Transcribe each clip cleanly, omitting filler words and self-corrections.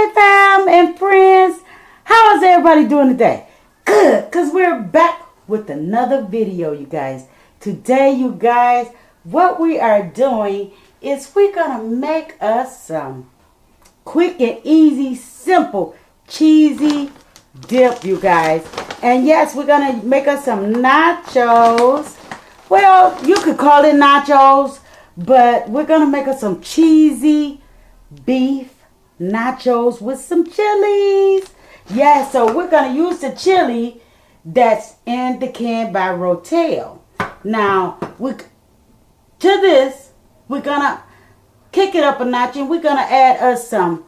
Hey fam and friends, how is everybody doing today? Good, because we're back with another video, you guys. Today, you guys, what we are doing is we're going to make us some quick and easy, simple, cheesy dip, you guys. And yes, we're going to make us some nachos. Well, you could call it nachos, but we're going to make us some cheesy beef nachos with some chilies. Yeah, so we're going to use the chili that's in the can by Rotel. Now, to this, we're going to kick it up a notch and we're going to add us some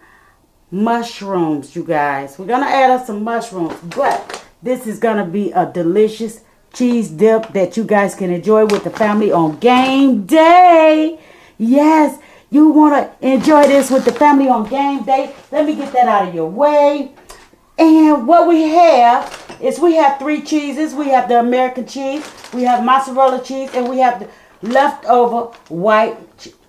mushrooms, you guys. We're going to add us some mushrooms, but this is going to be a delicious cheese dip that you guys can enjoy with the family on game day. Yes, you want to enjoy this with the family on game day. Let me get that out of your way. And what we have is we have 3 cheeses. We have the American cheese, we have mozzarella cheese, and we have the leftover white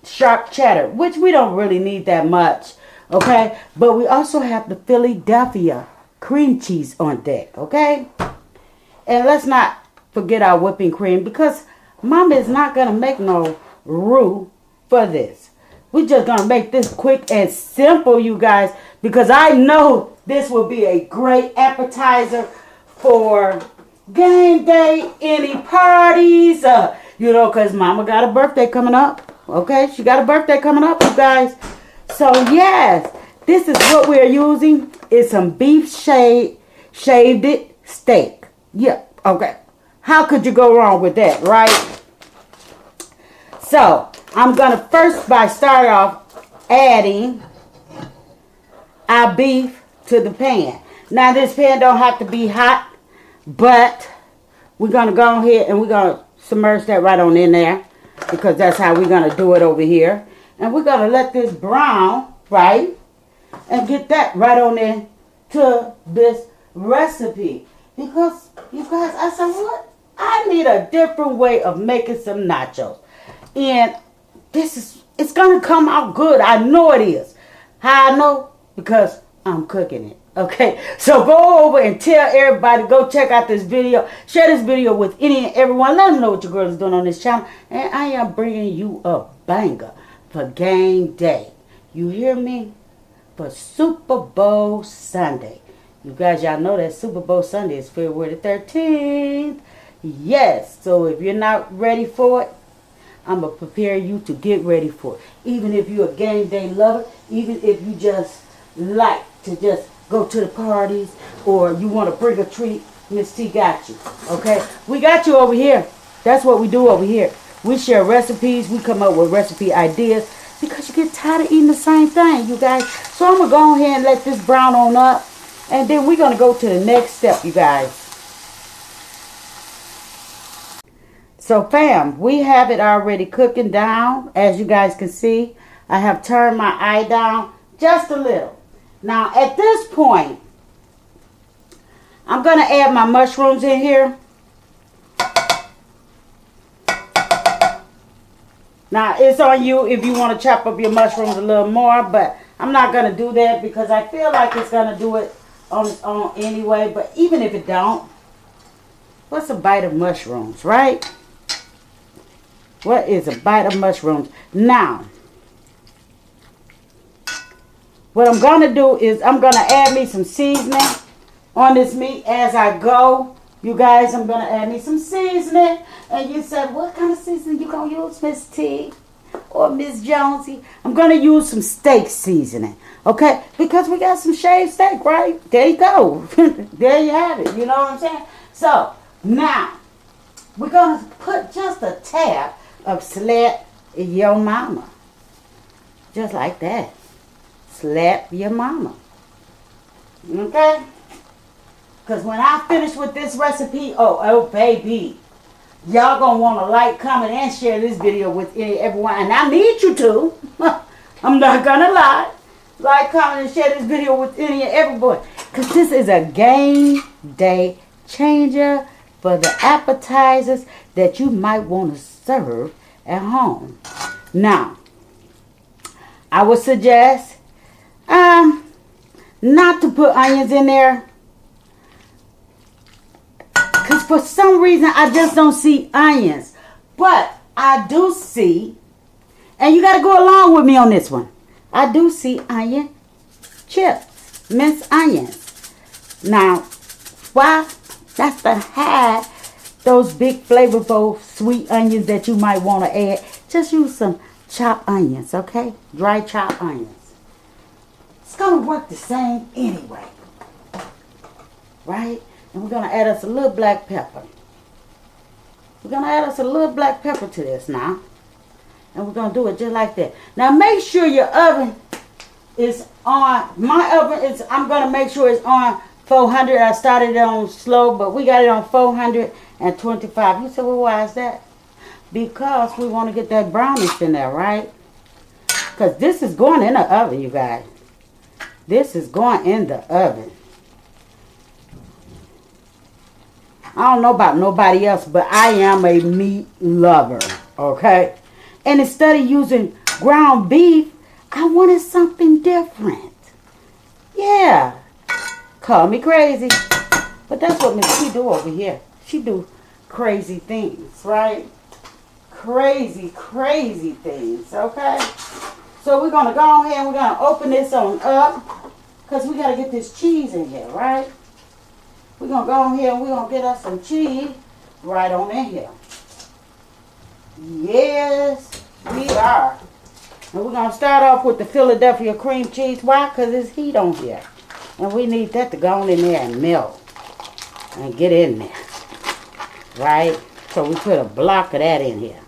sharp cheddar, which we don't really need that much, okay? But we also have the Philadelphia cream cheese on deck, okay? And let's not forget our whipping cream, because Mama is not going to make no roux for this. We're just going to make this quick and simple, you guys, because I know this will be a great appetizer for game day, any parties, you know, because Mama got a birthday coming up, okay? She got a birthday coming up, you guys. So, yes, this is what we're using. It's some beef shaved steak. Yeah, okay. How could you go wrong with that, right? So, I'm going to start off adding our beef to the pan. Now, this pan don't have to be hot, but we're going to go ahead and we're going to submerge that right on in there, because that's how we're going to do it over here. And we're going to let this brown, right, and get that right on in to this recipe. Because, you guys, I said, what? I need a different way of making some nachos. And it's going to come out good. I know it is. How I know? Because I'm cooking it. Okay? So go over and tell everybody. Go check out this video. Share this video with any and everyone. Let them know what your girl is doing on this channel. And I am bringing you a banger for game day. You hear me? For Super Bowl Sunday. You guys, y'all know that Super Bowl Sunday is February the 13th. Yes. So if you're not ready for it, I'm going to prepare you to get ready for it. Even if you're a game day lover, even if you just like to just go to the parties, or you want to bring a treat, Miss T got you. Okay? We got you over here. That's what we do over here. We share recipes. We come up with recipe ideas, because you get tired of eating the same thing, you guys. So I'm going to go ahead and let this brown on up. And then we're going to go to the next step, you guys. So fam, we have it already cooking down. As you guys can see, I have turned my eye down just a little. Now at this point, I'm going to add my mushrooms in here. Now it's on you if you want to chop up your mushrooms a little more, but I'm not going to do that because I feel like it's going to do it on its own anyway. But even if it don't, what's a bite of mushrooms, right? What is a bite of mushrooms? Now, what I'm going to do is I'm going to add me some seasoning on this meat as I go. You guys, I'm going to add me some seasoning. And you said, what kind of seasoning you going to use, Miss T or Miss Jonesy? I'm going to use some steak seasoning. Okay? Because we got some shaved steak, right? There you go. There you have it. You know what I'm saying? So, now, we're going to put just a tab of slap your mama. Just like that. Slap your mama. Okay? Because when I finish with this recipe, oh baby, y'all going to want to like, comment, and share this video with everyone. And I need you to. I'm not going to lie. Like, comment, and share this video with any and everyone. Because this is a game day changer for the appetizers that you might want to serve at home. Now, I would suggest not to put onions in there. Because for some reason, I just don't see onions. But I do see, and you got to go along with me on this one. I do see onion chips, minced onions. Now, why? That's to hide those big flavorful sweet onions that you might want to add. Just use some chopped onions, okay? Dry chopped onions. It's going to work the same anyway. Right? And we're going to add us a little black pepper. We're going to add us a little black pepper to this now. And we're going to do it just like that. Now make sure your oven is on. My oven is, I'm going to make sure it's on 400. I started it on slow, but we got it on 425. You said, well, why is that? Because we want to get that brownish in there, right? Because this is going in the oven, you guys. This is going in the oven. I don't know about nobody else, but I am a meat lover, okay? And instead of using ground beef, I wanted something different. Yeah. Call me crazy. But that's what Miss T do over here. She do crazy things, right? Crazy, crazy things, okay? So we're going to go ahead and we're going to open this on up. Because we got to get this cheese in here, right? We're going to go ahead and we're going to get us some cheese right on in here. Yes, we are. And we're going to start off with the Philadelphia cream cheese. Why? Because it's heat on here. And we need that to go on in there and melt. And get in there. Right? So we put a block of that in here.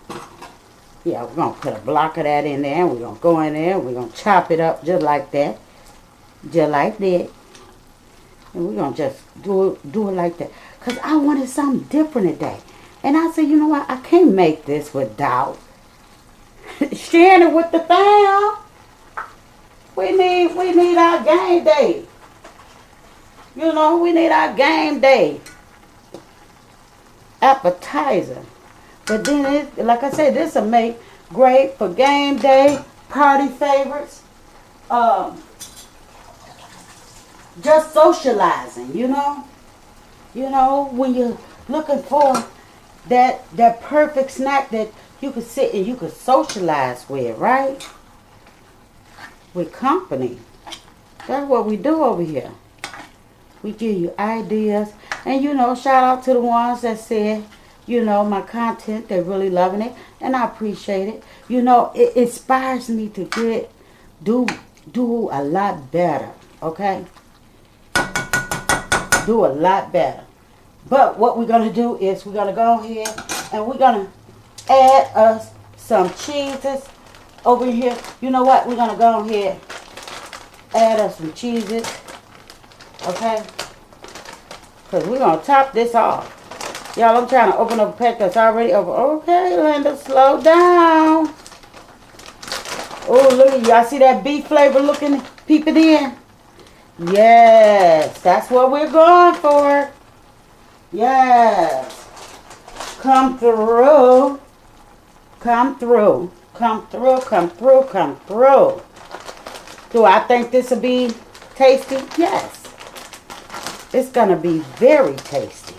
Yeah, we're going to put a block of that in there. And we're going to go in there. And we're going to chop it up just like that. Just like that. And we're going to just do it like that. Because I wanted something different today. And I said, you know what? I can't make this without sharing it with the fam. We need our game day. You know, we need our game day. Appetizer. But then, like I said, this will make great for game day, party favorites. Just socializing, you know. You know, when you're looking for that perfect snack that you could sit and you could socialize with, right? With company. That's what we do over here. We give you ideas. And, you know, shout out to the ones that said, you know, my content, they're really loving it. And I appreciate it. You know, it inspires me to do a lot better, okay? Do a lot better. But what we're going to do is we're going to go ahead and we're going to add us some cheeses over here. You know what? We're going to go ahead add us some cheeses. Okay? Because we're going to top this off. Y'all, I'm trying to open up a pack that's already open. Okay, Linda, slow down. Oh, look at y'all. See that beef flavor looking, peeping in? Yes, that's what we're going for. Yes. Come through. Come through. Come through, come through, come through. Do I think this will be tasty? Yes. It's going to be very tasty.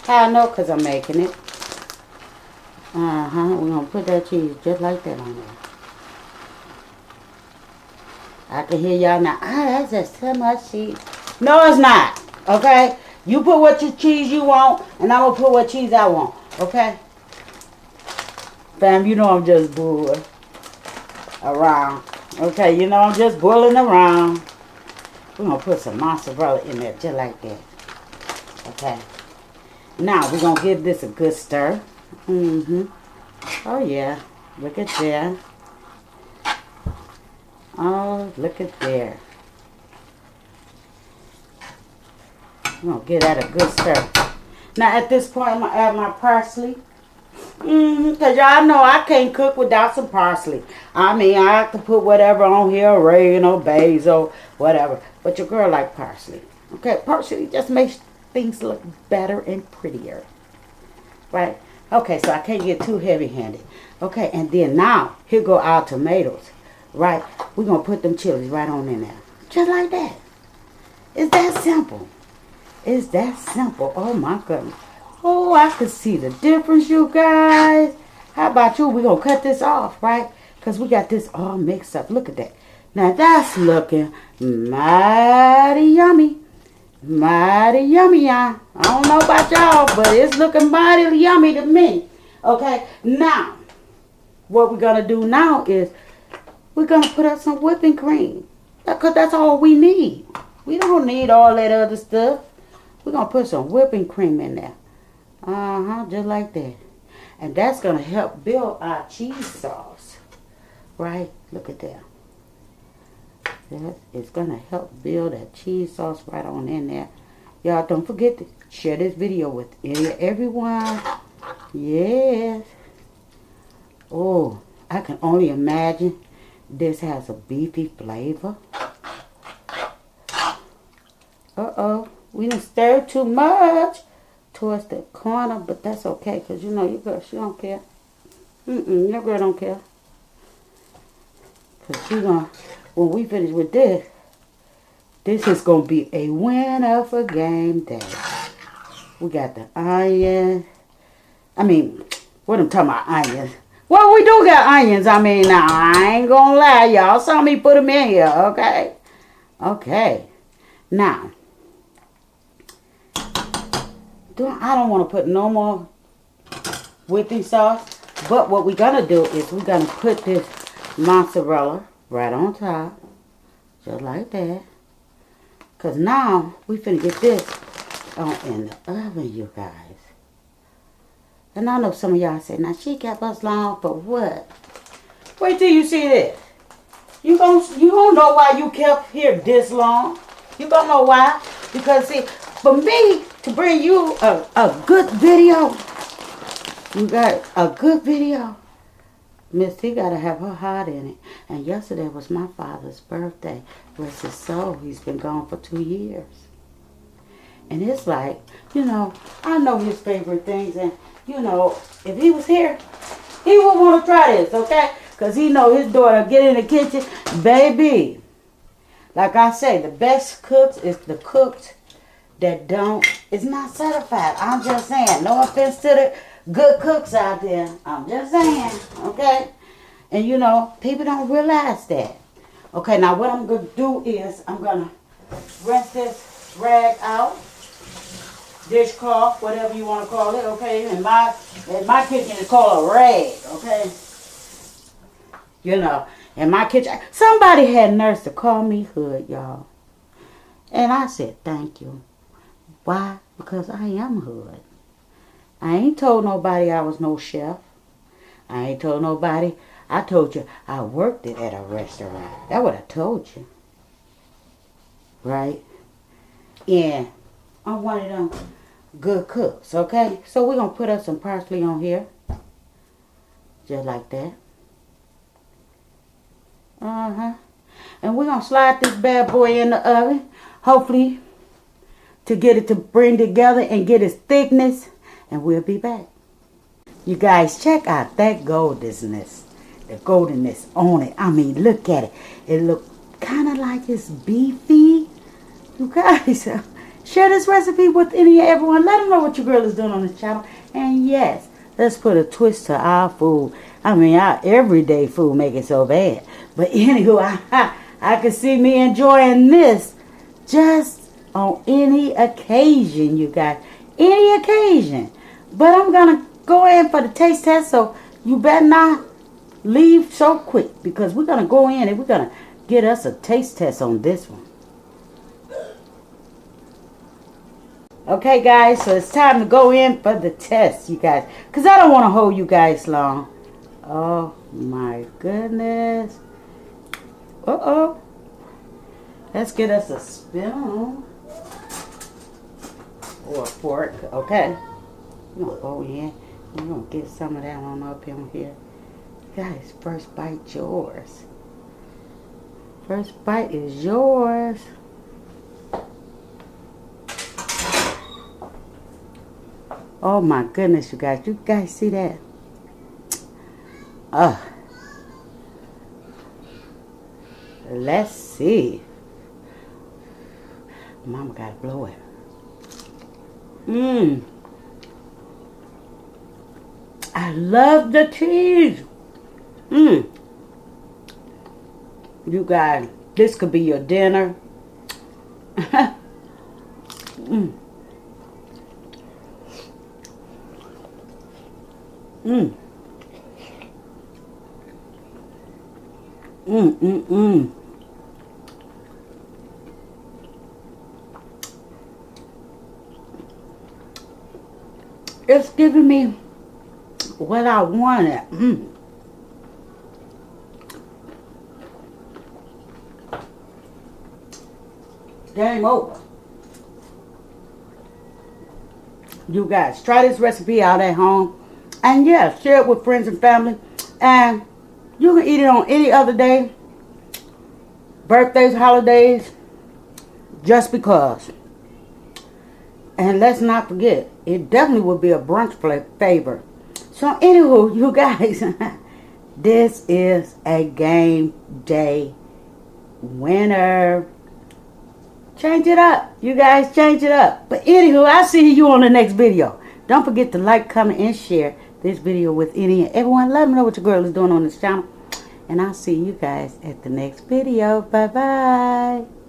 How I know? Because I'm making it. We're going to put that cheese just like that on there. I can hear y'all now. That's just too much cheese. No, it's not. Okay? You put what your cheese you want, and I'm going to put what cheese I want. Okay? Fam, you know I'm just bored around. Okay, you know I'm just boiling around. We're going to put some mozzarella in there just like that. Okay. Now, we're going to give this a good stir. Oh, yeah. Look at there. Oh, look at there. I'm going to give that a good stir. Now, at this point, I'm going to add my parsley. Because y'all know I can't cook without some parsley. I mean, I have to put whatever on here, oregano, basil, whatever. But your girl like parsley. Okay, parsley just makes things look better and prettier. Right? Okay, so I can't get too heavy-handed. Okay, and then now, here go our tomatoes. Right? We're going to put them chilies right on in there. Just like that. It's that simple. It's that simple. Oh my goodness. Oh, I can see the difference, you guys. How about you? We're going to cut this off, right? Because we got this all mixed up. Look at that. Now that's looking mighty yummy. Mighty yummy, y'all. I don't know about y'all, but it's looking mighty yummy to me. Okay, now, what we're going to do now is we're going to put up some whipping cream. Because that's all we need. We don't need all that other stuff. We're going to put some whipping cream in there. Just like that. And that's going to help build our cheese sauce. Right? Look at that. It's going to help build that cheese sauce right on in there. Y'all don't forget to share this video with everyone. Yes. Oh, I can only imagine this has a beefy flavor. Uh-oh. We didn't stir too much towards the corner, but that's okay. Because, you know, your girl, she don't care. Your girl don't care. Because she gonna... When we finish with this, this is going to be a winner for game day. We got the onions. I mean, what I'm talking about, onions. Well, we do got onions. I mean, now, I ain't going to lie. Y'all saw me put them in here, okay? Okay. Now, I don't want to put no more whipping sauce. But what we're going to do is we're going to put this mozzarella right on top, just like that. Because now, we finna get this on in the oven, you guys. And I know some of y'all say, now she kept us long for what? Wait till you see this. You gon' know why you kept here this long. You gonna know why. Because see, for me to bring you a good video, you got a good video, Miss T gotta have her heart in it. And yesterday was my father's birthday. Bless his soul. He's been gone for 2 years. And it's like, you know, I know his favorite things. And, you know, if he was here, he would want to try this, okay? Because he know his daughter get in the kitchen. Baby, like I say, the best cooks is the cooks that is not certified. I'm just saying. No offense to the good cooks out there. I'm just saying, okay? And you know, people don't realize that. Okay, now what I'm going to do is I'm going to rinse this rag out. Dishcloth, whatever you want to call it, okay? In my kitchen it's called a rag, okay? You know, in my kitchen, somebody had nerves to call me hood, y'all. And I said, thank you. Why? Because I am hood. I ain't told nobody I was no chef. I ain't told nobody. I told you I worked it at a restaurant. That's what I told you. Right? And I'm one of them good cooks, okay? So we're going to put up some parsley on here. Just like that. And we're going to slide this bad boy in the oven. Hopefully to get it to bring together and get its thickness. And we'll be back. You guys, check out that goldenness. The goldenness on it. I mean, look at it. It look kind of like it's beefy. You guys, share this recipe with everyone. Let them know what your girl is doing on this channel. And yes, let's put a twist to our food. I mean, our everyday food make it so bad. But anywho, I can see me enjoying this just on any occasion, you guys. Any occasion. But I'm going to go in for the taste test, so you better not leave so quick. Because we're going to go in and we're going to get us a taste test on this one. Okay, guys, so it's time to go in for the test, you guys. Because I don't want to hold you guys long. Oh, my goodness. Uh-oh. Let's get us a spoon. Or a fork, okay? We're going to go in. We're going to get some of that on up in here. Guys, first bite yours. First bite is yours. Oh my goodness, you guys. You guys see that? Let's see. Mama gotta blow it. Mmm. I love the cheese. Mmm. You guys, this could be your dinner. Mmm. Mmm. Mmm, mmm, mmm. It's giving me what I wanted. Mmm. Game over. You guys, try this recipe out at home. And yeah, share it with friends and family. And you can eat it on any other day. Birthdays, holidays. Just because. And let's not forget, it definitely would be a brunch favor. So anywho, you guys, this is a game day winner. Change it up. You guys, change it up. But anywho, I'll see you on the next video. Don't forget to like, comment, and share this video with any and everyone. Let me know what your girl is doing on this channel. And I'll see you guys at the next video. Bye-bye.